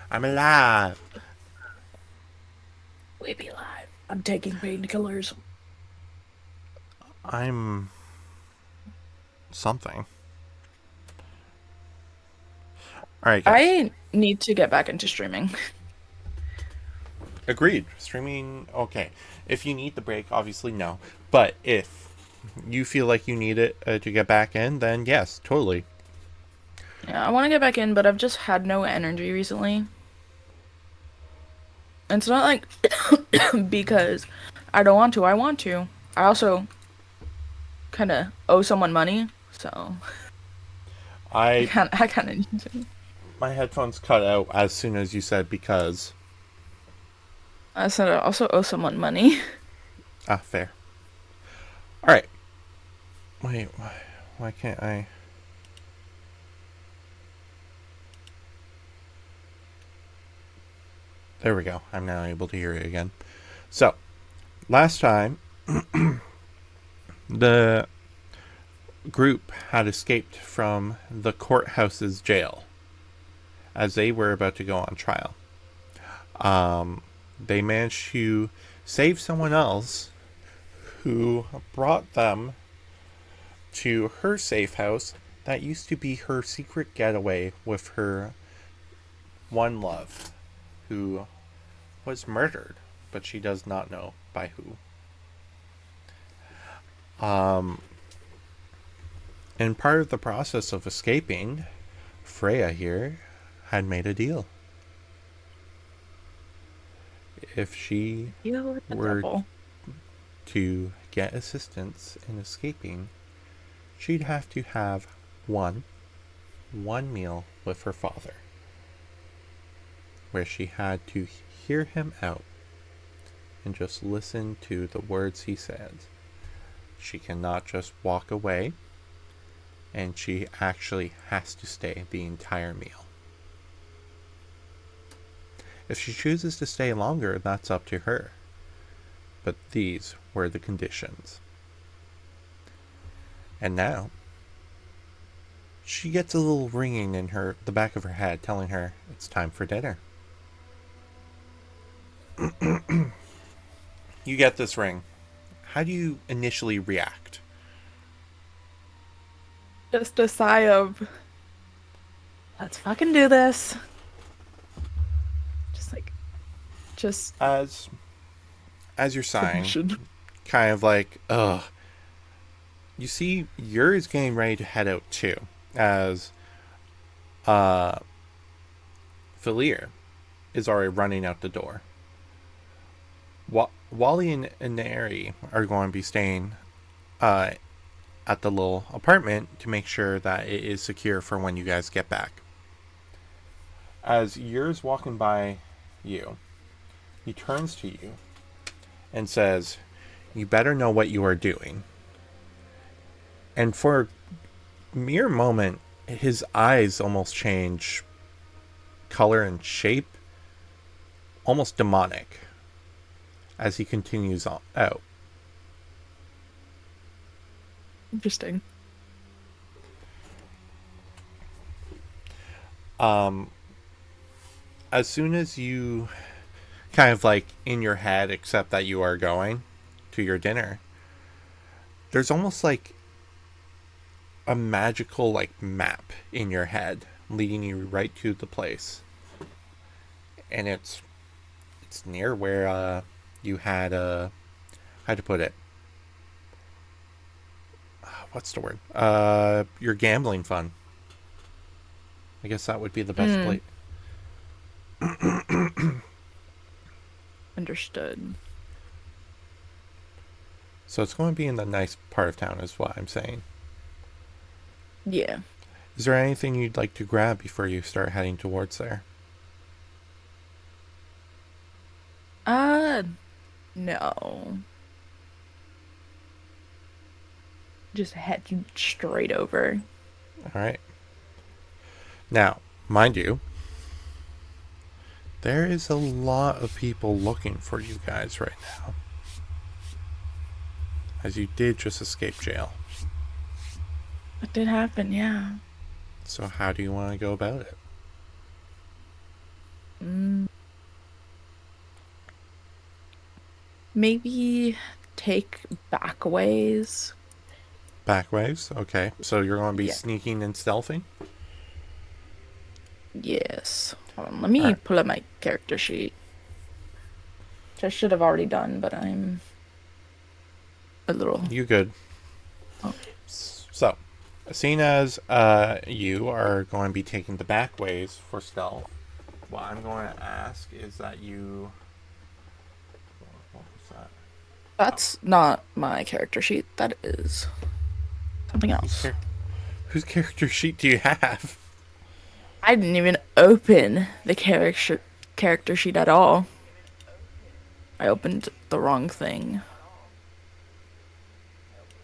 I'm alive. We be live. I'm taking painkillers. I'm something. All right, guys. I need to get back into streaming. Agreed. Streaming, okay. If you need the break, obviously no. But if you feel like you need it to get back in, then yes, totally. Yeah, I want to get back in, but I've just had no energy recently. And it's not like because I don't want to. I want to. I also kind of owe someone money, so I I kind of need to. my headphones cut out as soon as you said because. I said I also owe someone money. Ah, fair. All right. Wait, why can't I? There we go. I'm now able to hear you again. So, last time, the group had escaped from the courthouse's jail as they were about to go on trial. They managed to save someone else who brought them to her safe house that used to be her secret getaway with her one love, who was murdered, but she does not know by who. Um, and part of the process of escaping, Freya here had made a deal. If she Deal with the were devil. to get assistance in escaping, she'd have to have one meal with her father, where she had to hear him out and just listen to the words he says. She cannot just walk away, and she actually has to stay the entire meal. If she chooses to stay longer, that's up to her. But these were the conditions. And now, she gets a little ringing in the back of her head telling her it's time for dinner. You get this ring. How do you initially react? Just a sigh of let's fucking do this. Just like just As you're sighing, submission. kind of like, ugh. You see, yours getting ready to head out too, as uh, Valir is already running out the door. Wally and Neri are going to be staying uh, at the little apartment to make sure that it is secure for when you guys get back. As yours walking by you, he turns to you and says, "You better know what you are doing." And for a mere moment, his eyes almost change color and shape, almost demonic, as he continues on out. Interesting. Um, as soon as you kind of like in your head accept that you are going to your dinner, there's almost like a magical like map in your head leading you right to the place, and it's near where you had how to put it, what's the word, your gambling fund. I guess that would be the best Mm, place. understood. So it's going to be in the nice part of town is what I'm saying. Yeah. Is there anything you'd like to grab before you start heading towards there? Uh, no. Just head straight over. All right. Now, mind you, there is a lot of people looking for you guys right now, as you did just escape jail. What did happen? Yeah. So how do you want to go about it? Maybe take back ways. Back waves. Okay. So you're going to be Yeah. sneaking and stealthing. Yes. Hold on, let All me right. pull up my character sheet, which I should have already done, but I'm a little. You good. Oh, So, seeing as you are going to be taking the back ways for stealth, what I'm going to ask is that you. What was that? Oh, that's not my character sheet. That is something whose, else. char- whose character sheet do you have? I didn't even open the character sheet at all. I opened the wrong thing.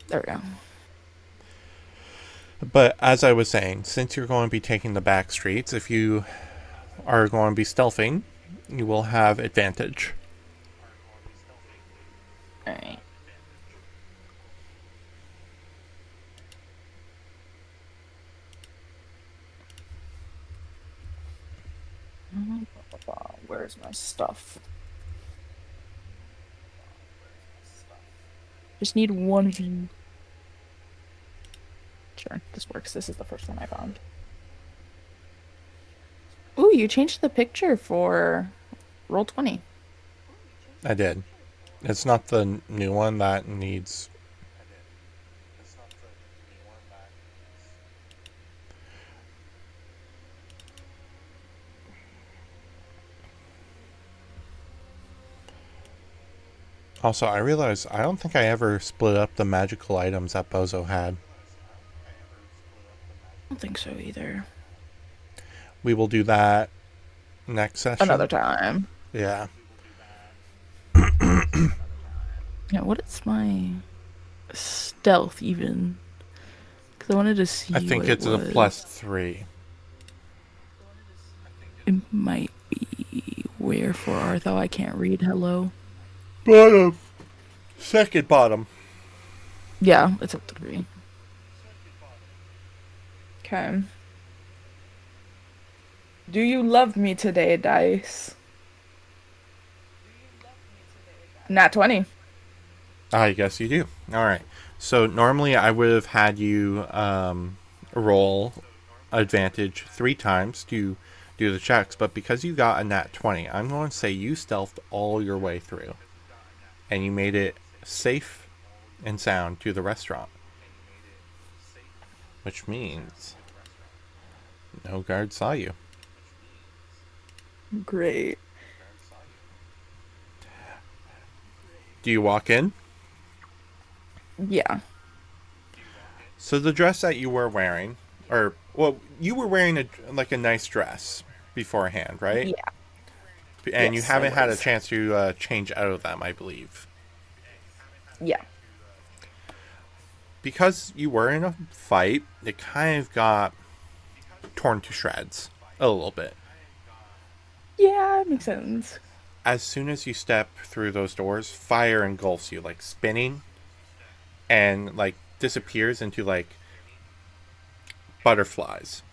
There we go. But as I was saying, since you're going to be taking the back streets, if you are going to be stealthing, you will have advantage. All right. Where's my stuff? Just need one of you. Sure, this works. This is the first one I found. Ooh, you changed the picture for roll 20. I did. It's not the new one that needs. Also, I realized I don't think I ever split up the magical items that Bozo had. I don't think so either. We will do that next Another session. time. Yeah. Yeah, what is my stealth even? Because I wanted to I see what think it it's a was. +3. It might be where for art, though I can't read. Hello. Bottom. Second bottom. Yeah, it's a 3. Okay. Do you love me today, Dice? Nat 20. I guess you do. All right. So normally I would have had you roll advantage 3 times to do the checks, but because you got a nat 20, I'm going to say you stealthed all your way through and you made it safe and sound to the restaurant, which means no guard saw you. Great. Do you walk in? Yeah. So the dress that you were wearing, or well, you were wearing a nice dress beforehand, right? Yeah. And you Yes, I haven't had a was. chance to change out of them, I believe, Yeah. because you were in a fight. It kind of got torn to shreds a little bit. Yeah, it makes sense. As soon as you step through those doors, fire engulfs you, like spinning, and like disappears into like butterflies.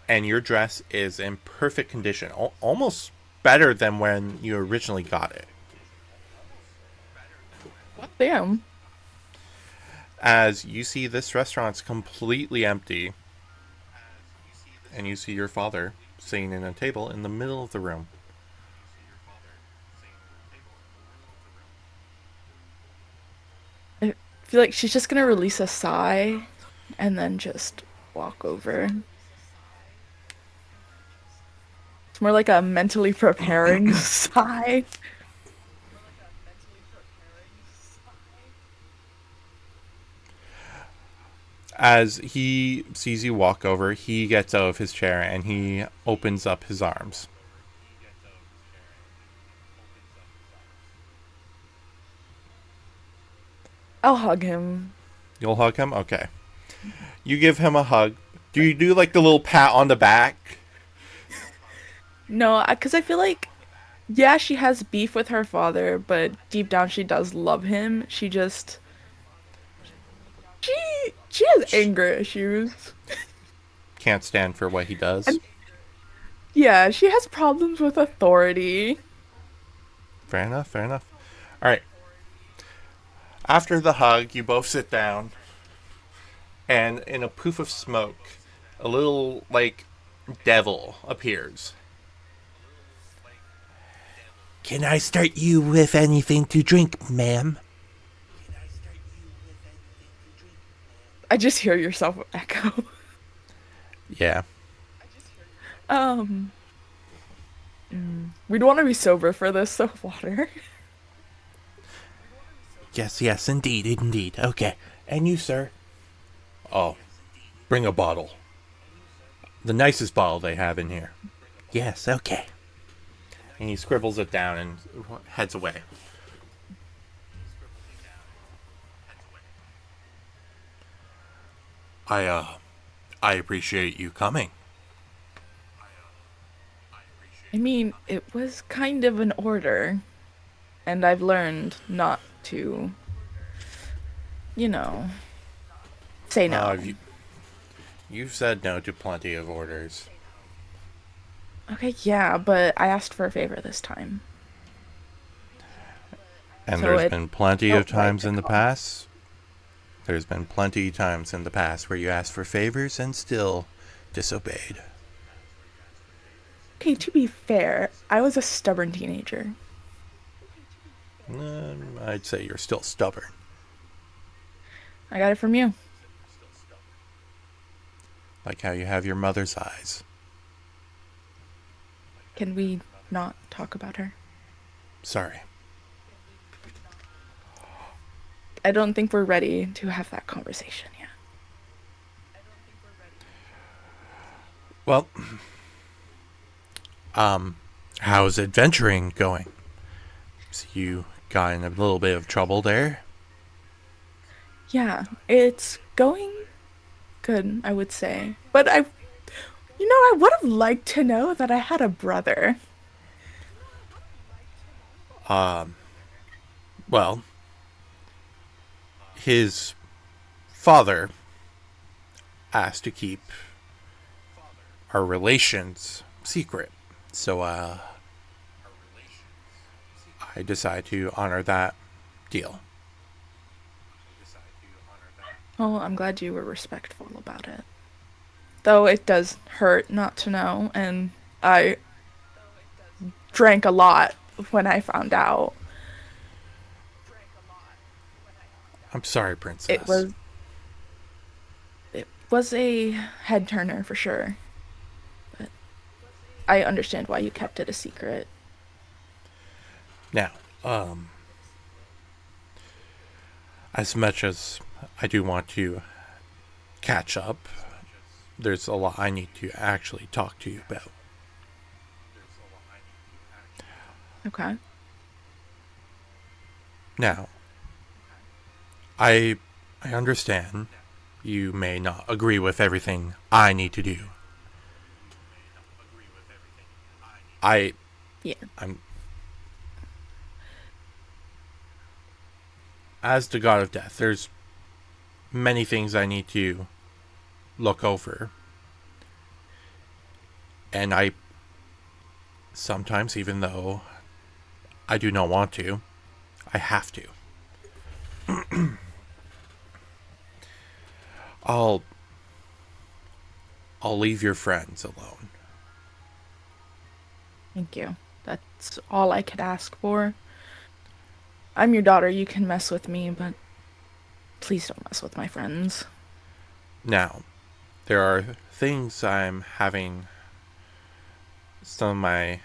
And your dress is in perfect condition, almost better than when you originally got it. Damn. As you see, this restaurant's completely empty, and you see your father sitting in a table in the middle of the room. I feel like she's just gonna release a sigh and then just walk over. It's more like a mentally preparing sigh. As he sees you walk over, he gets out of his chair and he opens up his arms. I'll hug him. You'll hug him? Okay. You give him a hug. Do you do like the little pat on the back? No, because I feel like, yeah, she has beef with her father, but deep down she does love him. She she has anger issues. Can't stand for what he does. And yeah, she has problems with authority. Fair enough, fair enough. All right. After the hug, you both sit down, and in a poof of smoke, a little, like, devil appears. Can I start you with anything to drink, ma'am? I just hear yourself echo. Yeah. Um, we'd want to be sober for this, so water. Yes, yes, indeed, indeed. Okay. And you, sir? Oh, bring a bottle. The nicest bottle they have in here. Yes, okay. And he scribbles it down and heads away. I, uh, I appreciate you coming. I mean, it was kind of an order, and I've learned not to, you know, say no. You've said no to plenty of orders. Okay, yeah, but I asked for a favor this time, And so there's it been plenty of felt right times to in the come. past. There's been plenty of times in the past where you asked for favors and still disobeyed. Okay, to be fair, I was a stubborn teenager. I'd say you're still stubborn. I got it from you. Like how you have your mother's eyes. Can we not talk about her? Sorry. I don't think we're ready to have that conversation yet. Well, how's adventuring going? So you got in a little bit of trouble there. Yeah, it's going good, I would say. But I would have liked to know that I had a brother. Well, his father asked to keep our relations secret. So, I decided to honor that deal. Oh, I'm glad you were respectful about it. Though it does hurt not to know, and I drank a lot when I found out. I'm sorry, It princess. was it was a head turner for sure, but I understand why you kept it a secret. Now, as much as I do want to catch up, there's a lot I need to actually talk to you about. Okay. Now, I I understand you may not agree with everything I need to do. I Yeah. I'm as the god of death. There's many things I need to look over, and I sometimes, even though I do not want to, I have to. I'll I'll leave your friends alone. Thank you. That's all I could ask for. I'm your daughter. You can mess with me, but please don't mess with my friends. Now, there are things I'm having some of my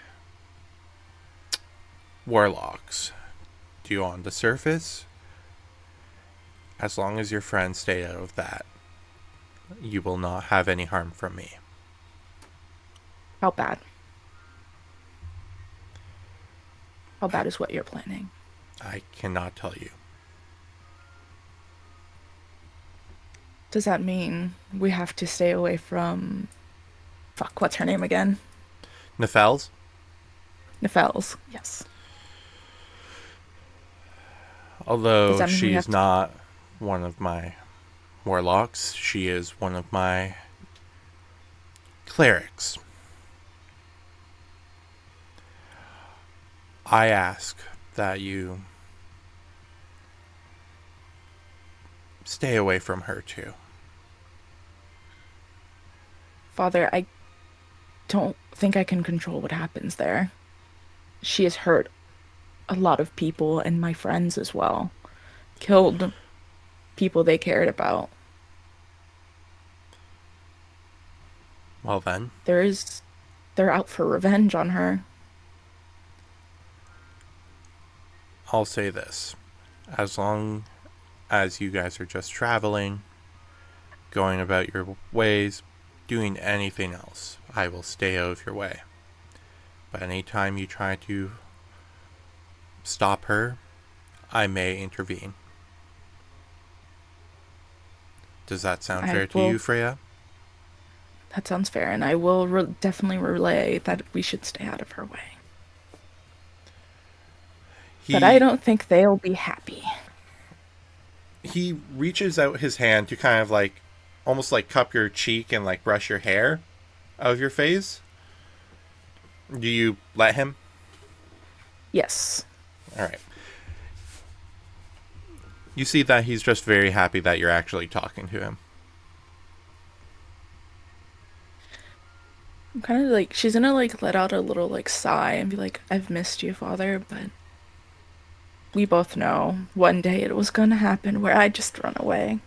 warlocks do on the surface. As long as your friends stay out of that, you will not have any harm from me. How bad? How bad is what you're planning? I cannot tell you. Does that mean we have to stay away from. Fuck, what's her name again? Nefels? Nefels. Yes. Does Although that mean we she is have to. not one of my warlocks, she is one of my clerics. I ask that you stay away from her too. Father, I don't think I can control what happens there. She has hurt a lot of people and my friends as well. Killed people they cared about. Well then, There's they're out for revenge on her. I'll say this. As long as you guys are just traveling, going about your ways, doing anything else, I will stay out of your way. But anytime you try to stop her, I may intervene. Does that sound I fair to you, will Freya? That sounds fair, and I will definitely relay that we should stay out of her way. But I He don't think they'll be happy. he reaches out his hand to kind of like almost like cup your cheek and like brush your hair out of your face. Do you let him? Yes. All right. You see that he's just very happy that you're actually talking to him. I'm kind of like, she's gonna like let out a little like sigh and be like, I've missed you, Father, but we both know one day it was gonna happen where I just run away.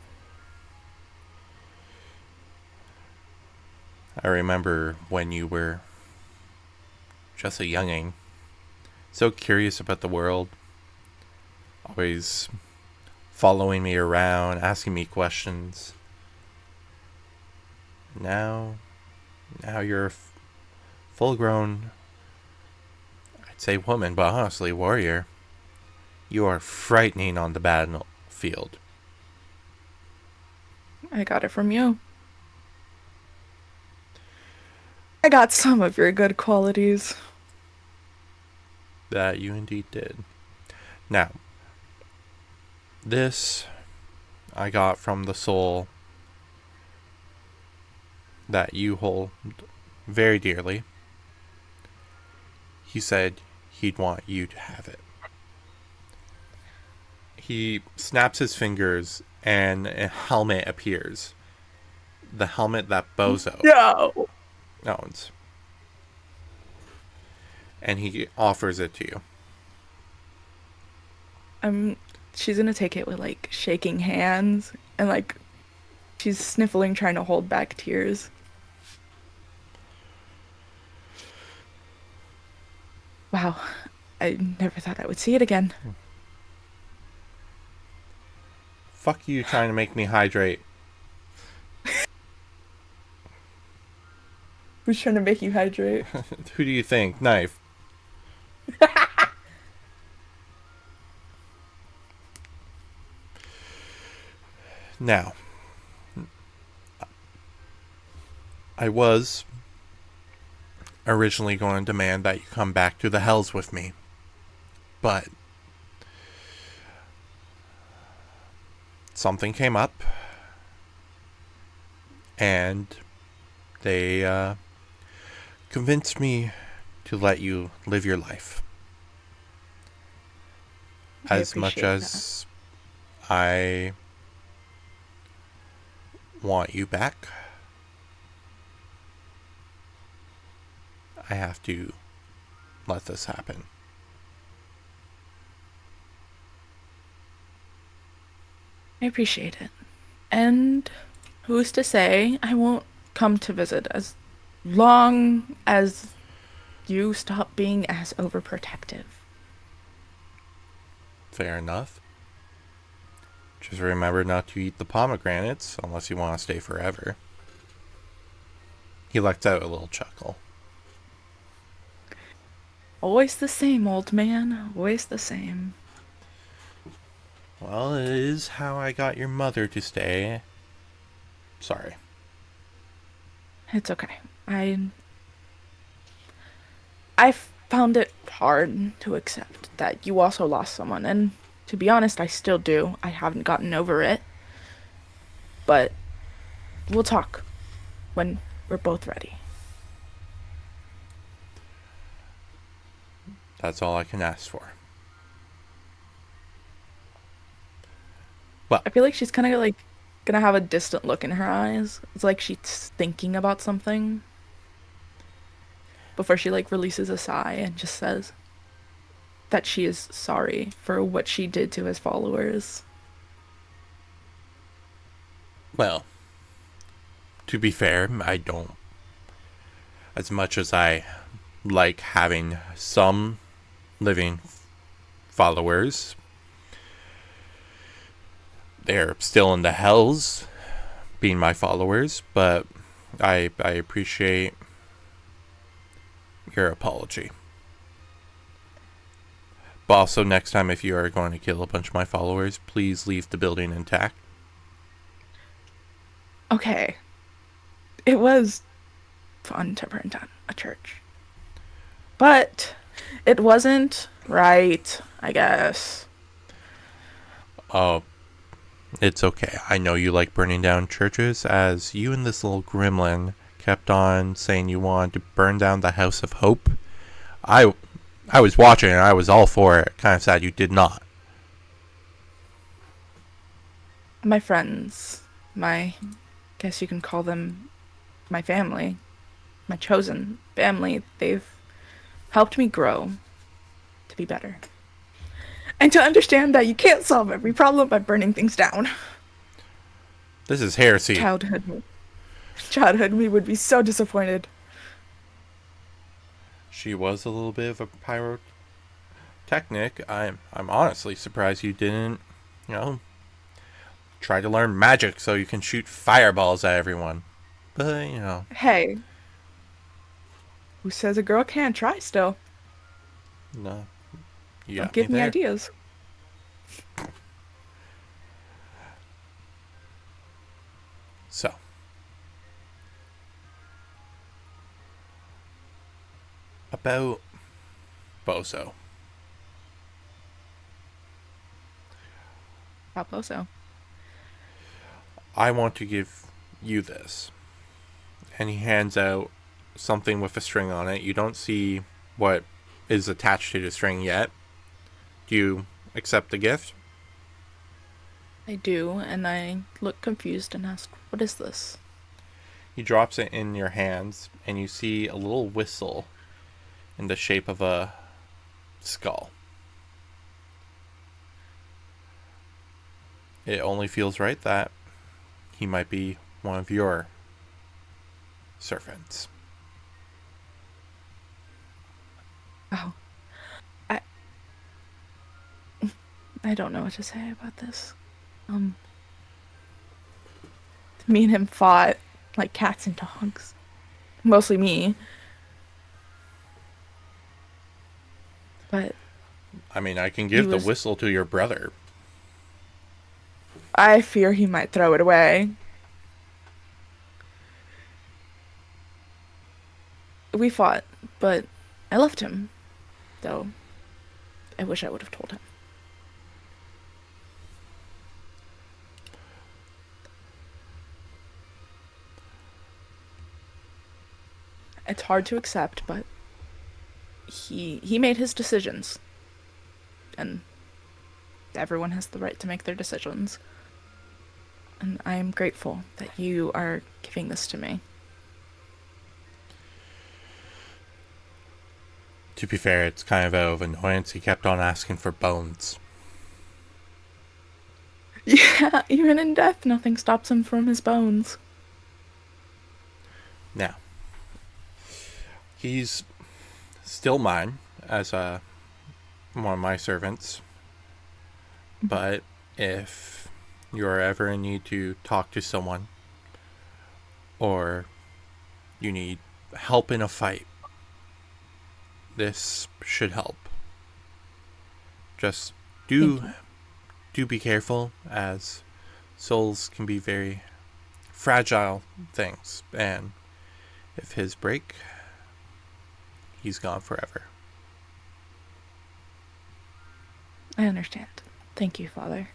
I remember when you were just a younging, so curious about the world, always following me around, asking me questions. Now, now you're a full-grown, I'd say woman, but honestly, warrior. You are frightening on the battlefield. I got it from you. I got some of your good qualities. That you indeed did. Now, this I got from the soul that you hold very dearly. He said he'd want you to have it. He snaps his fingers and a helmet appears. The helmet that Bozo No. owns. And he offers it to you. I'm She's gonna take it with like shaking hands and like she's sniffling trying to hold back tears. Wow. I never thought I would see it again. Fuck you trying to make me hydrate. Who's trying to make you hydrate? Who do you think? Knife. Now, I was originally going to demand that you come back to the Hells with me. But something came up. And they convinced me to let you live your life. I As much appreciate that. as I want you back, I have to let this happen. I appreciate it. And who's to say I won't come to visit as long as you stop being as overprotective. Fair enough. Just remember not to eat the pomegranates unless you want to stay forever. He lets out a little chuckle. Always the same, old man. Always the same. Well, it is how I got your mother to stay. Sorry. It's okay. I found it hard to accept that you also lost someone, and to be honest, I still do. I haven't gotten over it, but we'll talk when we're both ready. That's all I can ask for. Well, I feel like she's kind of like gonna have a distant look in her eyes. It's like she's thinking about something before she like releases a sigh and just says that she is sorry for what she did to his followers. well, to be fair, I don't. As much as I like having some living followers, they're still in the hells being my followers, but I appreciate your apology. But also, next time, if you are going to kill a bunch of my followers, please leave the building intact. Okay, it was fun to burn down a church, but it wasn't right, I guess. Oh, it's okay. I know you like burning down churches, as you and this little gremlin kept on saying you wanted to burn down the House of Hope. I I was watching and I was all for it. Kind of sad you did not. My friends, my guess you can call them my family, my chosen family, they've helped me grow to be better. And to understand that you can't solve every problem by burning things down. This is heresy. Childhood childhood me would be so disappointed. She was a little bit of a pyrotechnic. I'm honestly surprised you didn't, you know, try to learn magic so you can shoot fireballs at everyone. But, Hey, who says a girl can't try still? no, you Don't got me give me there. ideas. So, about Bozo. Raposo. I want to give you this. And he hands out something with a string on it. You don't see what is attached to the string yet. Do you accept the gift? I do, and I look confused and ask, what is this? He drops it in your hands, and you see a little whistle in the shape of a skull. It only feels right that he might be one of your servants. Oh, I I don't know what to say about this. Um, Me and him fought like cats and dogs. Mostly me, but I mean, I can he give the was. whistle to your brother. I fear he might throw it away. We fought, but I left him, though I wish I would have told him. It's hard to accept, but he made his decisions, and everyone has the right to make their decisions. And I am grateful that you are giving this to me. To be fair, it's kind of out of annoyance. He kept on asking for bones. Yeah, even in death, nothing stops him from his bones. Now, he's still mine as one of my servants. But if you're ever in need to talk to someone, or you need help in a fight, this should help. Just Thank do you. do be careful, as souls can be very fragile things, and if his break, he's gone forever. I understand. Thank you, Father.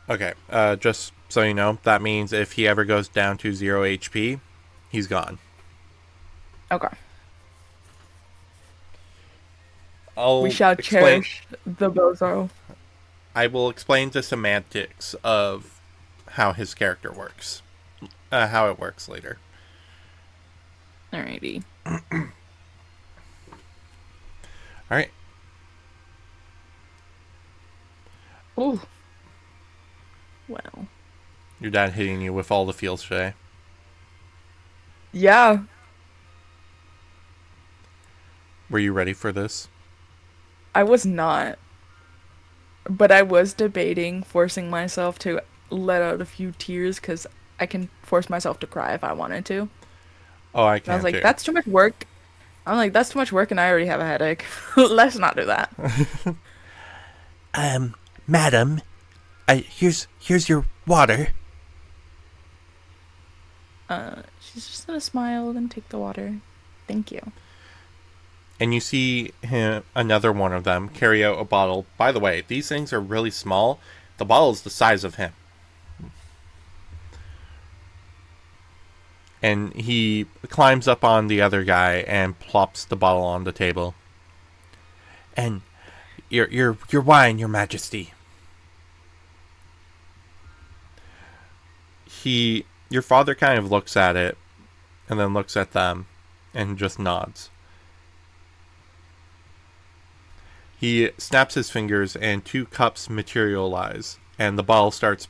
Okay, just so you know, that means if he ever goes down to 0 HP, he's gone. Okay. We I'll shall explain. cherish the bozo. I will explain the semantics of how his character works, how it works later. Alrighty. All right. Oh, well. Your dad hitting you with all the feels today. Yeah, Were you ready for this? I was not, but I was debating forcing myself to let out a few tears because I can force myself to cry if I wanted to. And Oh, I I was can like, too. that's too much work. I'm like, that's too much work and I already have a headache. Let's not do that. Madam, here's your water. She's just gonna smile and take the water. Thank you. And you see him, another one of them carry out a bottle. By the way, these things are really small. The bottle is the size of him. And he climbs up on the other guy and plops the bottle on the table. And your wine, your majesty. Your father kind of looks at it and then looks at them and just nods. He snaps his fingers and two cups materialize, and the bottle starts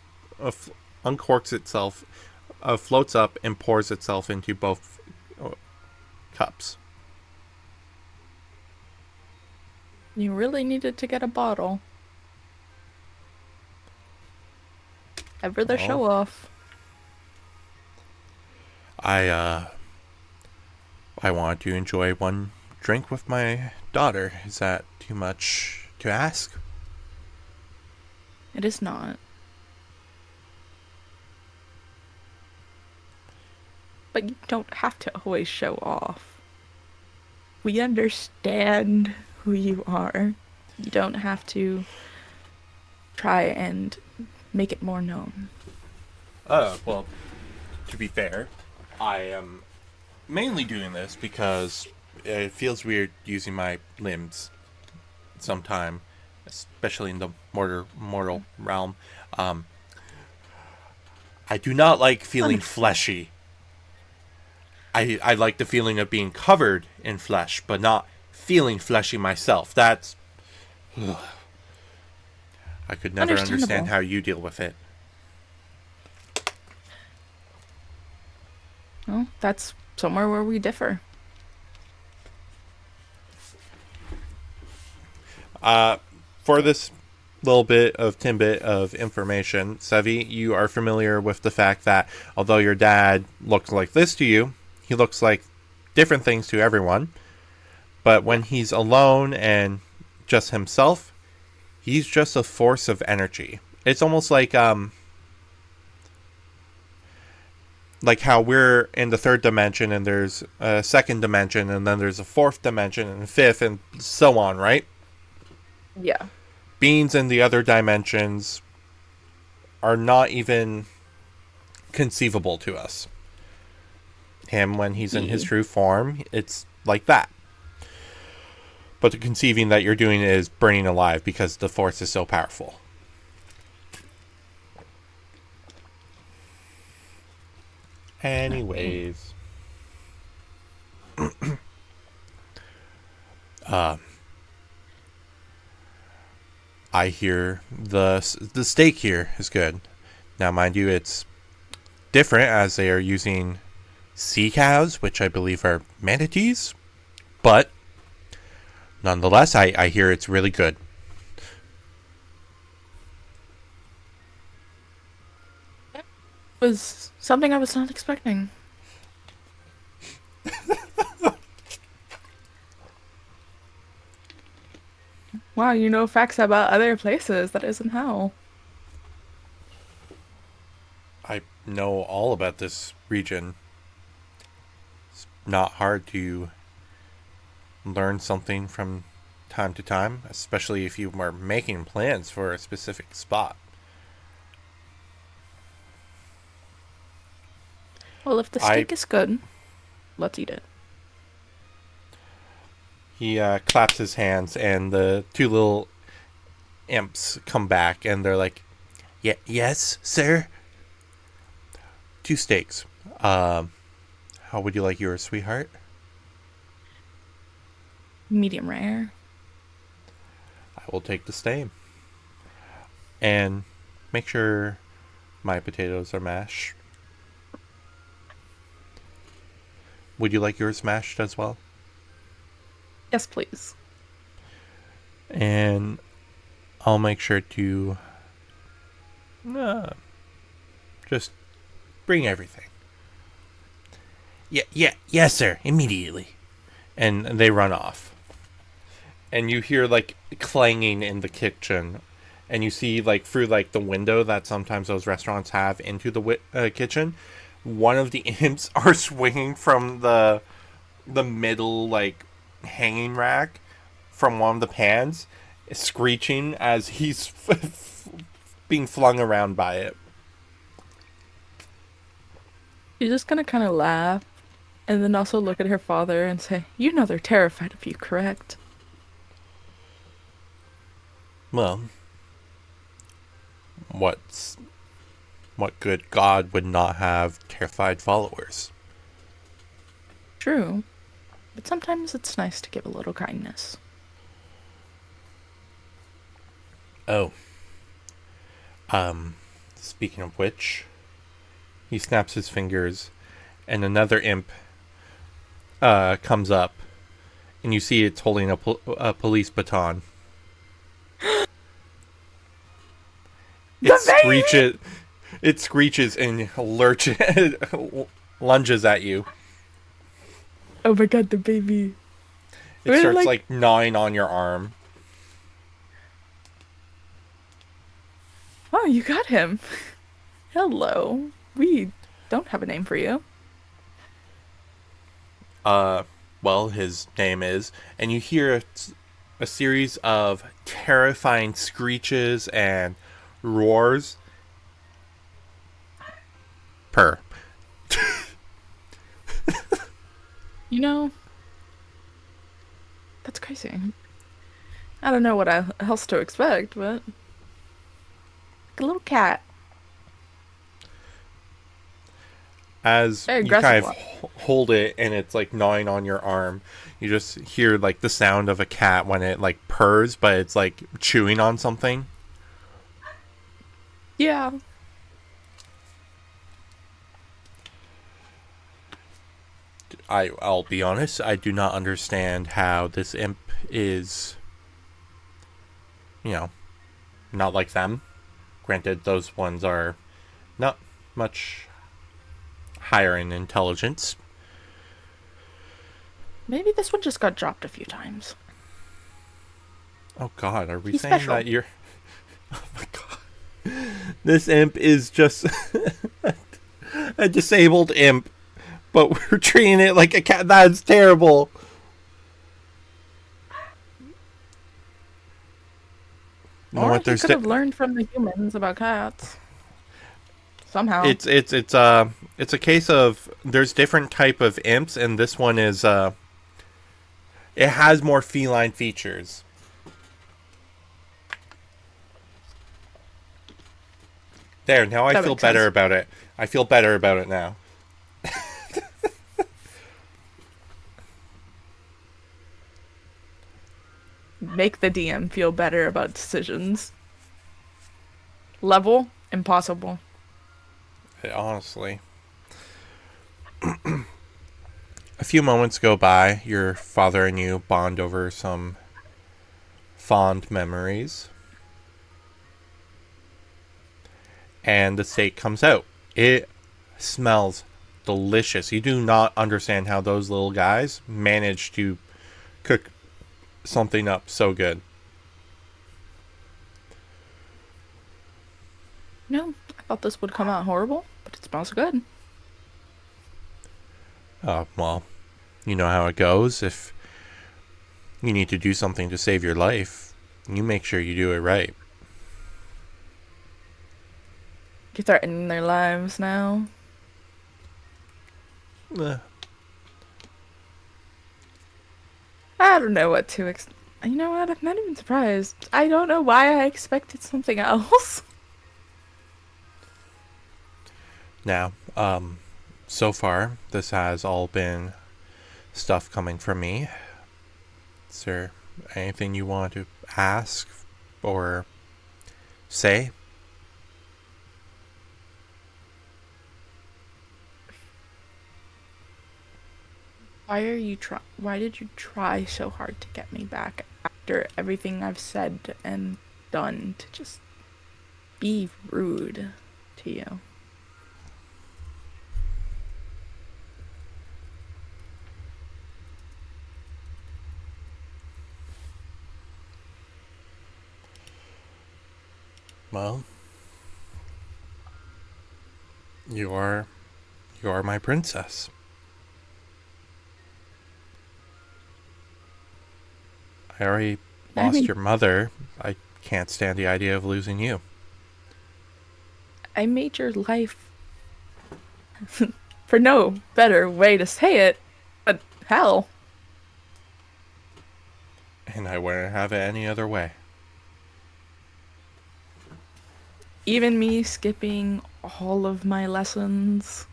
uncorks itself, floats up, and pours itself into both cups. You really needed to get a bottle. Ever the Well, show off. I I want to enjoy one drink with my daughter. Is that too much to ask? It is not. But you don't have to always show off. We understand who you are. You don't have to try and make it more known. Well, to be fair, I am mainly doing this because it feels weird using my limbs sometime, especially in the mortal realm. Um, I do not like feeling Understand. fleshy. I like the feeling of being covered in flesh, but not feeling fleshy myself. That's. Ugh, I could never understand Understandable. how you deal with it. Well, that's somewhere where we differ. For this little bit of tidbit of information, Sevi, you are familiar with the fact that although your dad looks like this to you, he looks like different things to everyone. But when he's alone and just himself, he's just a force of energy. It's almost like how we're in the third dimension and there's a second dimension and then there's a fourth dimension and a fifth and so on, right? Yeah. Beings in the other dimensions are not even conceivable to us. Him, when he's in his Yeah. true form, it's like that. But the conceiving that you're doing is burning alive because the force is so powerful. Anyways, I hear the steak here is good. Now, mind you, it's different as they are using sea cows, which I believe are manatees. But nonetheless, I hear it's really good. Was something I was not expecting. Wow, you know facts about other places. That isn't how. I know all about this region. It's not hard to learn something from time to time, especially if you are making plans for a specific spot. Well, if the I steak is good, let's eat it. He claps his hands, and the two little imps come back, and they're like, Yes, sir? 2 steaks. How would you like yours, sweetheart? Medium rare. I will take the steak. And make sure my potatoes are mashed. Would you like yours mashed as well? Yes, please. And I'll make sure to just bring everything. Yes, sir. Immediately. And they run off. And you hear like clanging in the kitchen, and you see like through like the window that sometimes those restaurants have into the kitchen, one of the imps are swinging from the middle like hanging rack from one of the pans, screeching as he's being flung around by it. She's just gonna kind of laugh and then also look at her father and say, "You know they're terrified of you, correct?" Well, what good god would not have terrified followers? True. But sometimes it's nice to give a little kindness. Oh, speaking of which, he snaps his fingers, and another imp comes up, and you see it's holding a police baton. It screeches and lurches, lunges at you. Oh my god, the baby. It Really, starts like gnawing on your arm. Oh, you got him. Hello. We don't have a name for you. Well, his name is, and you hear a series of terrifying screeches and roars. Purr. You know, that's crazy. I don't know what else to expect, but like a little cat. As Very you kind aggressive of one. hold it and it's like gnawing on your arm, you just hear like the sound of a cat when it like purrs, but it's like chewing on something. Yeah. I'll be honest, I do not understand how this imp is, you know, not like them. Granted, those ones are not much higher in intelligence. Maybe this one just got dropped a few times. Oh god, are we He's saying special. that you're... Oh my god. This imp is just a disabled imp, but we're treating it like a cat. That's terrible. You know Or what? he There's could have learned from the humans about cats. Somehow. it's a case of there's different type of imps, and this one is it has more feline features. There, now I That feel makes better sense. about it. I feel better about it now. Make the DM feel better about decisions. Level? Impossible. Honestly. A few moments go by. Your father and you bond over some fond memories. And the steak comes out. It smells delicious. You do not understand how those little guys manage to cook something up so good. No, I thought this would come out horrible, but it smells good. Well, you know how it goes. If you need to do something to save your life, you make sure you do it right. You're threatening their lives now. Eh, Ah, I don't know what to You know what? I'm not even surprised. I don't know why I expected something else. Now, so far, this has all been stuff coming from me. Is there anything you want to ask or say? Why did you try so hard to get me back after everything I've said and done to just be rude to you? Well, you are my princess. I already I lost mean, your mother. I can't stand the idea of losing you. I made your life for no better way to say it, but hell. And I wouldn't have it any other way. Even me skipping all of my lessons.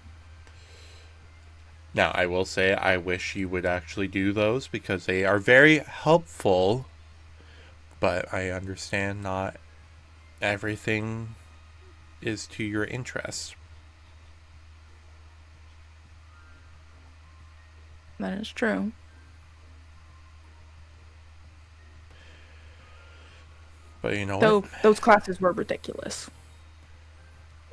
Now, I will say I wish you would actually do those because they are very helpful, but I understand not everything is to your interest. That is true. But you know what? Though those classes were ridiculous.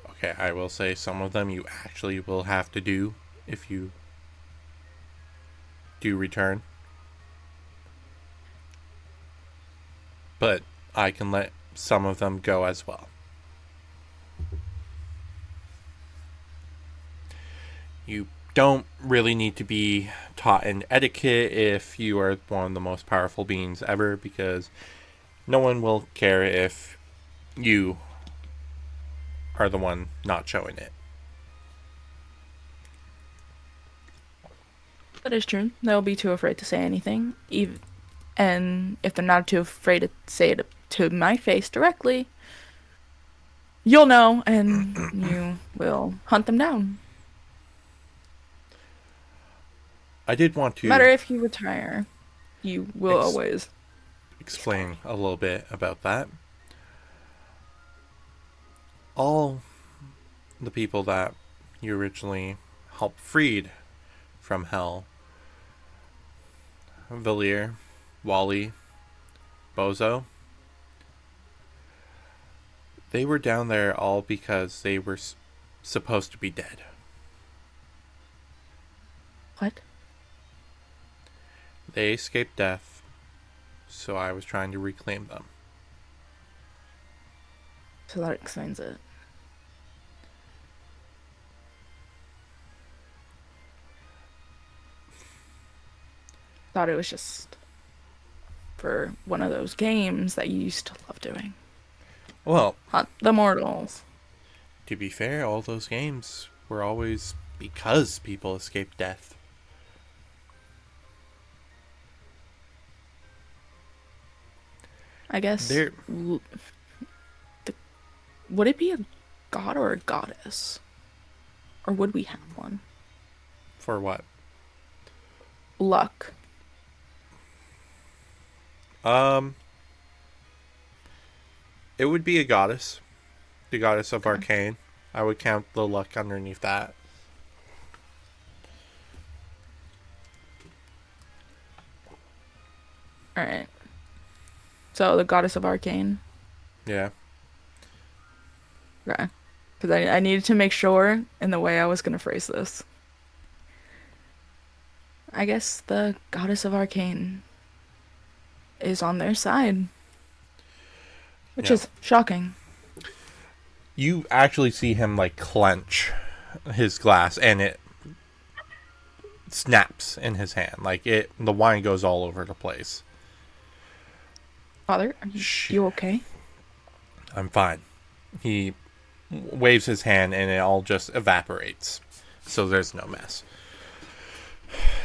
Okay, I will say some of them you actually will have to do if you do return. But I can let some of them go as well. You don't really need to be taught in etiquette if you are one of the most powerful beings ever, because no one will care if you are the one not showing it. That is true. They'll be too afraid to say anything. Even, and if they're not too afraid to say it to my face directly, you'll know and you will hunt them down. I did want No matter to if you retire, you will always explain a little bit about that. All the people that you originally helped freed from hell, Valir, Wally, Bozo, they were down there all because they were supposed to be dead. What? They escaped death, so I was trying to reclaim them. So that explains it. Thought it was just for one of those games that you used to love doing. Well, Hunt the mortals. to be fair, all those games were always because people escaped death. I guess. There, Would it be a god or a goddess? Or would we have one? for what? Luck. It would be a goddess, the goddess of Okay. arcane. I would count the luck underneath that. Alright. So the goddess of arcane. Yeah. Okay. Because I needed to make sure in the way I was going to phrase this. I guess the goddess of arcane is on their side. Which Yeah. is shocking. You actually see him like clench his glass, and it snaps in his hand. Like the wine goes all over the place. Father, are you okay? I'm fine. He waves his hand, and it all just evaporates. So there's no mess.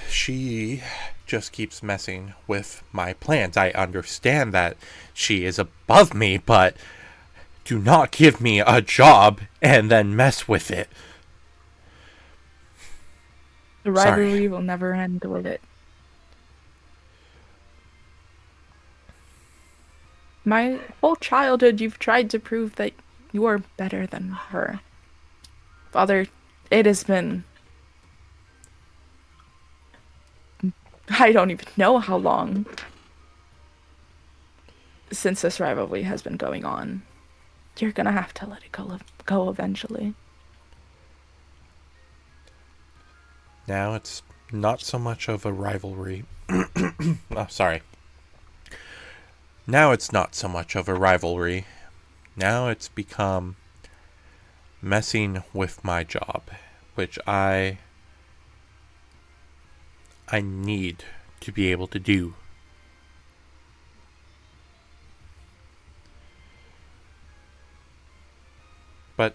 She just keeps messing with my plans. I understand that she is above me, but do not give me a job and then mess with it. The Sorry. rivalry will never end, will it? My whole childhood, you've tried to prove that you are better than her. Father, it has been... I don't even know how long since this rivalry has been going on. You're gonna have to let it go eventually. Now it's not so much of a rivalry. Oh, sorry. Now it's not so much of a rivalry. Now it's become messing with my job, which I need to be able to do. But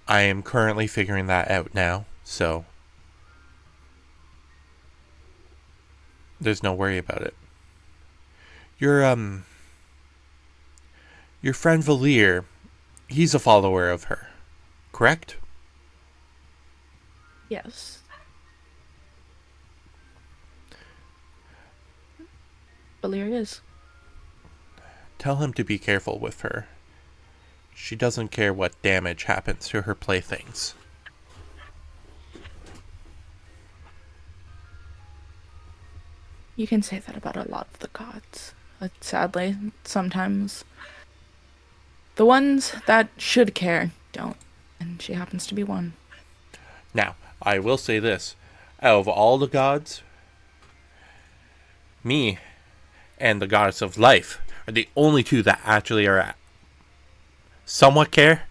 I am currently figuring that out now, so there's no worry about it. Your friend Valir, he's a follower of her, correct? Yes. Valir is. Tell him to be careful with her. She doesn't care what damage happens to her playthings. You can say that about a lot of the gods. But sadly, sometimes the ones that should care don't. And she happens to be one. Now, I will say this. Out of all the gods, me and the goddess of life are the only two that actually are somewhat care.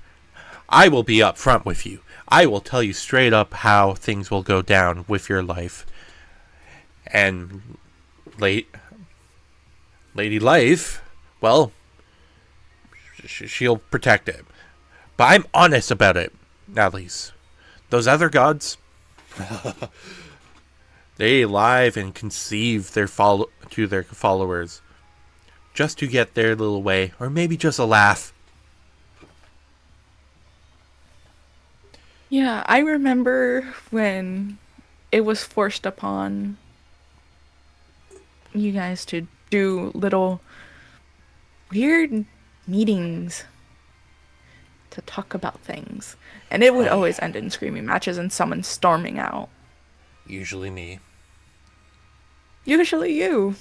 I will be upfront with you. I will tell you straight up how things will go down with your life. And Lady Life, well, she'll protect it. But I'm honest about it, at least. Those other gods, they live and conceive to their followers just to get their little way, or maybe just a laugh. Yeah, I remember when it was forced upon you guys to do little weird meetings to talk about things. And it would always end in screaming matches and someone storming out. Usually me. Usually you.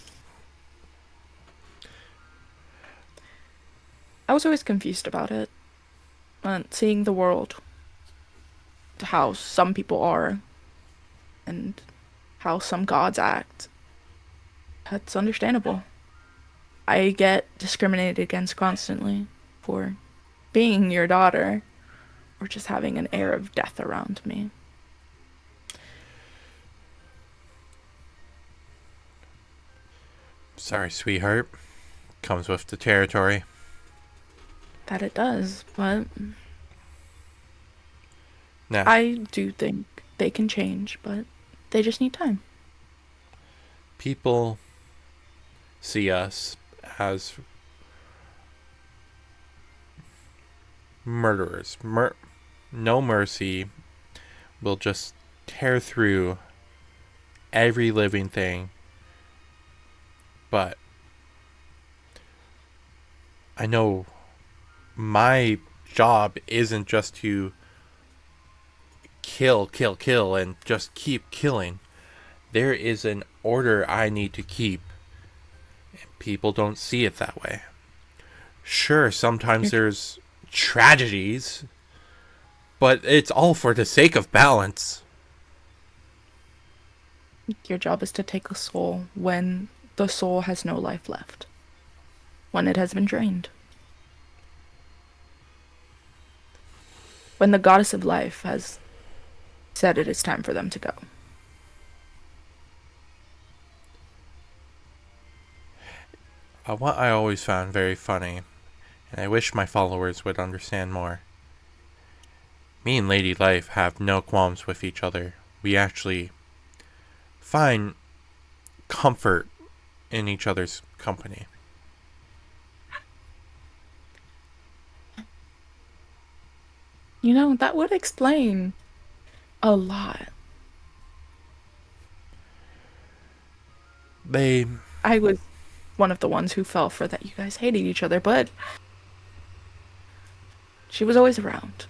I was always confused about it. Seeing the world, how some people are, and how some gods act. That's understandable. I get discriminated against constantly for being your daughter, or just having an air of death around me. Sorry, sweetheart. Comes with the territory. That it does, but Now, I do think they can change, but they just need time. people see us as murderers. No mercy. We'll just tear through every living thing. But I know my job isn't just to kill, and just keep killing. There is an order I need to keep. And people don't see it that way. Sure, sometimes there's tragedies, but it's all for the sake of balance. Your job is to take a soul when the soul has no life left. When it has been drained. When the goddess of life has said it is time for them to go. What I always found very funny, and I wish my followers would understand more. Me and Lady Life have no qualms with each other. We actually find comfort in each other's company. You know, that would explain a lot. They I was one of the ones who fell for that you guys hated each other, but she was always around.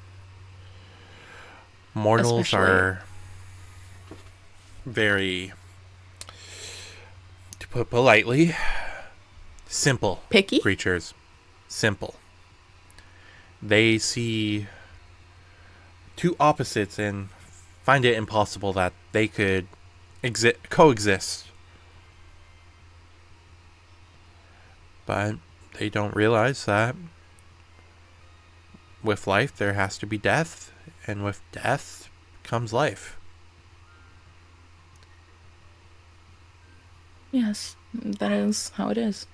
mortals Especially are very, to put politely, simple picky. creatures. Simple. They see two opposites and find it impossible that they could coexist. But they don't realize that with life there has to be death, and with death comes life. Yes, that is how it is.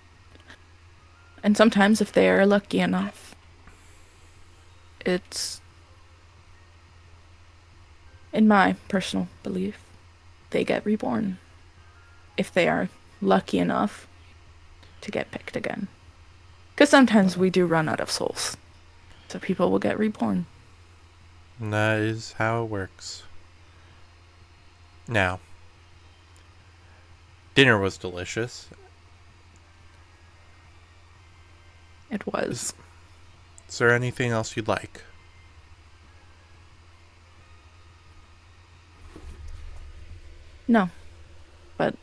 And sometimes, if they are lucky enough, it's, in my personal belief, they get reborn. If they are lucky enough to get picked again. Because sometimes we do run out of souls. So people will get reborn. And that is how it works. Now, dinner was delicious. It was. Is there anything else you'd like? No. But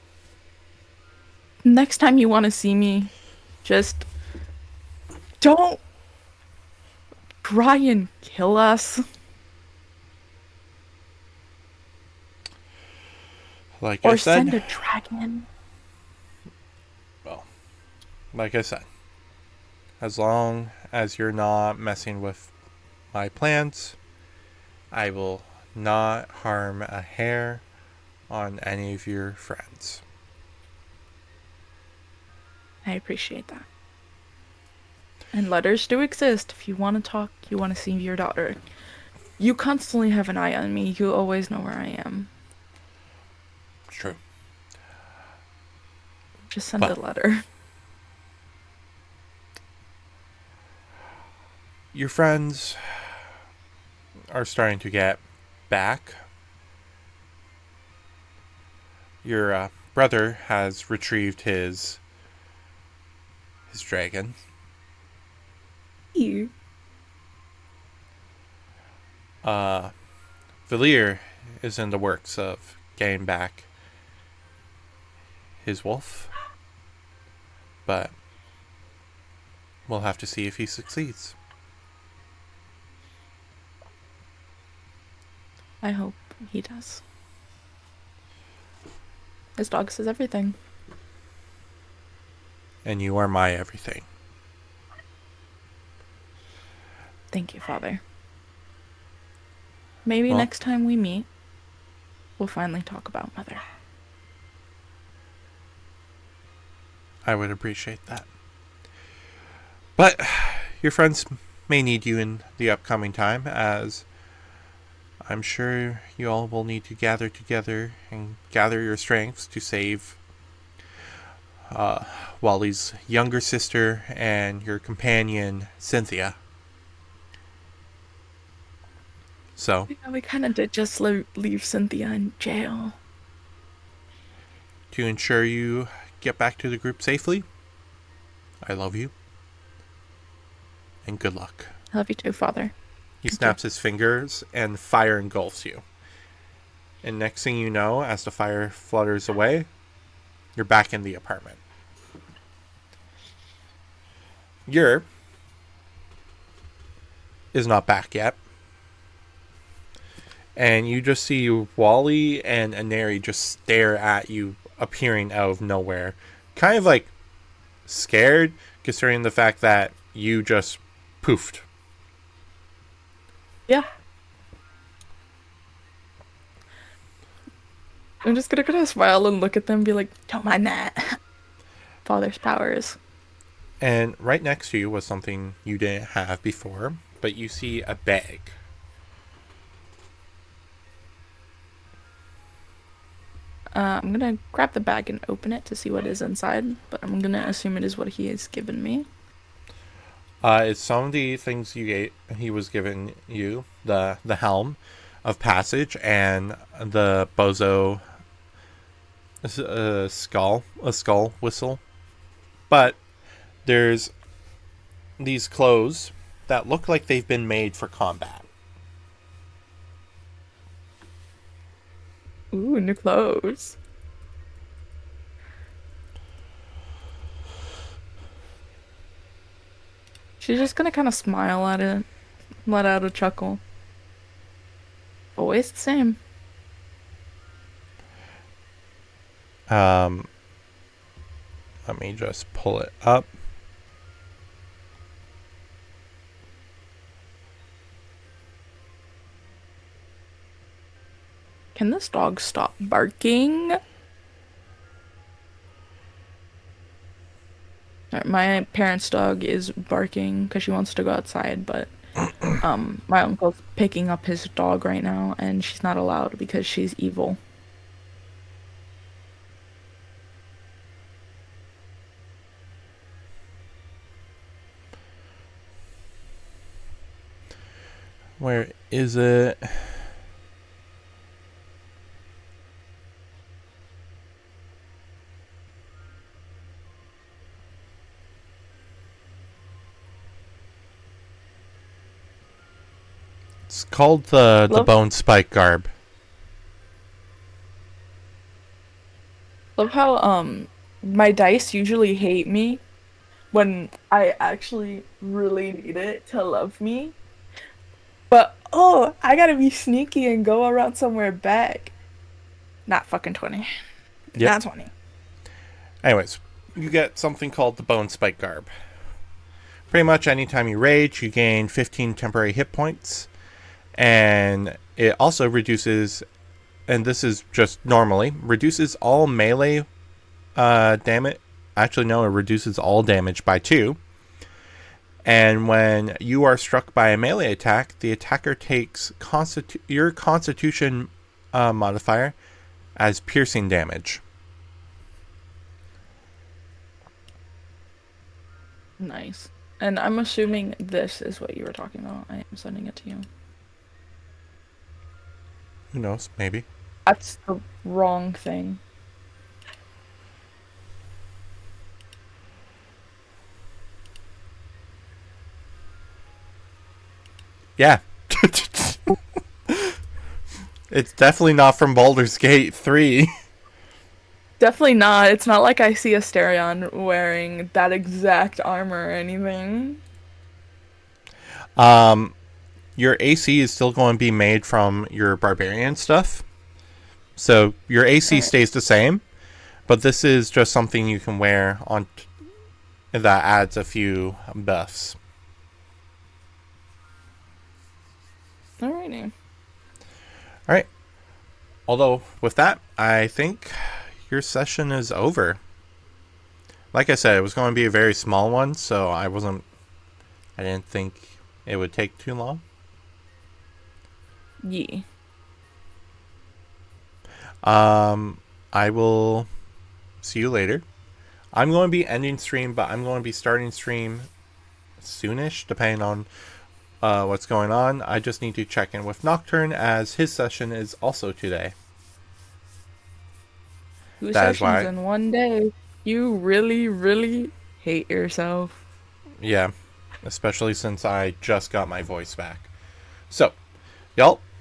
next time you want to see me, just don't try and kill us. Like I Or said, send a dragon. well, like I said, as long as you're not messing with my plans, I will not harm a hair on any of your friends. I appreciate that. And letters do exist. If you want to talk, you want to see your daughter. You constantly have an eye on me. You always know where I am. It's true. Just send Well, a letter. your friends are starting to get back. Your brother has retrieved his dragon. You. Valir is in the works of getting back his wolf, but we'll have to see if he succeeds. I hope he does. His dog says everything. And you are my everything. Thank you, Father. Maybe Well, next time we meet, we'll finally talk about Mother. I would appreciate that. But your friends may need you in the upcoming time, as I'm sure you all will need to gather together and gather your strengths to save Wally's younger sister and your companion, Cynthia. So, Yeah, we kind of did just leave Cynthia in jail. to ensure you get back to the group safely, I love you. And good luck. I love you too, Father. He snaps his fingers and fire engulfs you. And next thing you know, as the fire flutters away, you're back in the apartment. Yer is not back yet. And you just see Wally and Aneri just stare at you appearing out of nowhere. Kind of like scared, considering the fact that you just poofed. Yeah. I'm just gonna smile and look at them and be like, don't mind that. Father's powers. And right next to you was something you didn't have before, but you see a bag. I'm gonna grab the bag and open it to see what is inside, but I'm gonna assume it is what he has given me. It's some of the things he was giving you, the helm of passage and the bozo a skull whistle. But there's these clothes that look like they've been made for combat. Ooh, new clothes. She's just gonna kind of smile at it, let out a chuckle. Always the same. Um, Let me just pull it up. Can this dog stop barking? My parents' dog is barking because she wants to go outside, but my uncle's picking up his dog right now, and she's not allowed because she's evil. Where is it? It's called the Love, bone spike garb. love how my dice usually hate me when I actually really need it to love me. But oh, I gotta be sneaky and go around somewhere back. Not fucking 20. Yep. Not 20. Anyways, you get something called the bone spike garb. Pretty much anytime you rage, you gain 15 temporary hit points. And it also reduces, and this is just normally, reduces all melee damage. Actually, no, it reduces all damage by 2. And when you are struck by a melee attack, the attacker takes your constitution modifier as piercing damage. Nice. And I'm assuming this is what you were talking about. I am sending it to you. Who knows? Maybe. That's the wrong thing. Yeah. It's definitely not from Baldur's Gate 3. Definitely not. It's not like I see Asterion wearing that exact armor or anything. Your AC is still going to be made from your barbarian stuff. So your AC Alright. stays the same, but this is just something you can wear on that adds a few buffs. Alrighty. All right. Although with that, I think your session is over. Like I said, it was going to be a very small one, so I didn't think it would take too long. Yeah. I will see you later. I'm going to be ending stream, but I'm going to be starting stream soonish, depending on what's going on. I just need to check in with Nocturne, as his session is also today. 2 That is sessions why, in one day. You really, really hate yourself. yeah, especially since I just got my voice back. So, y'all,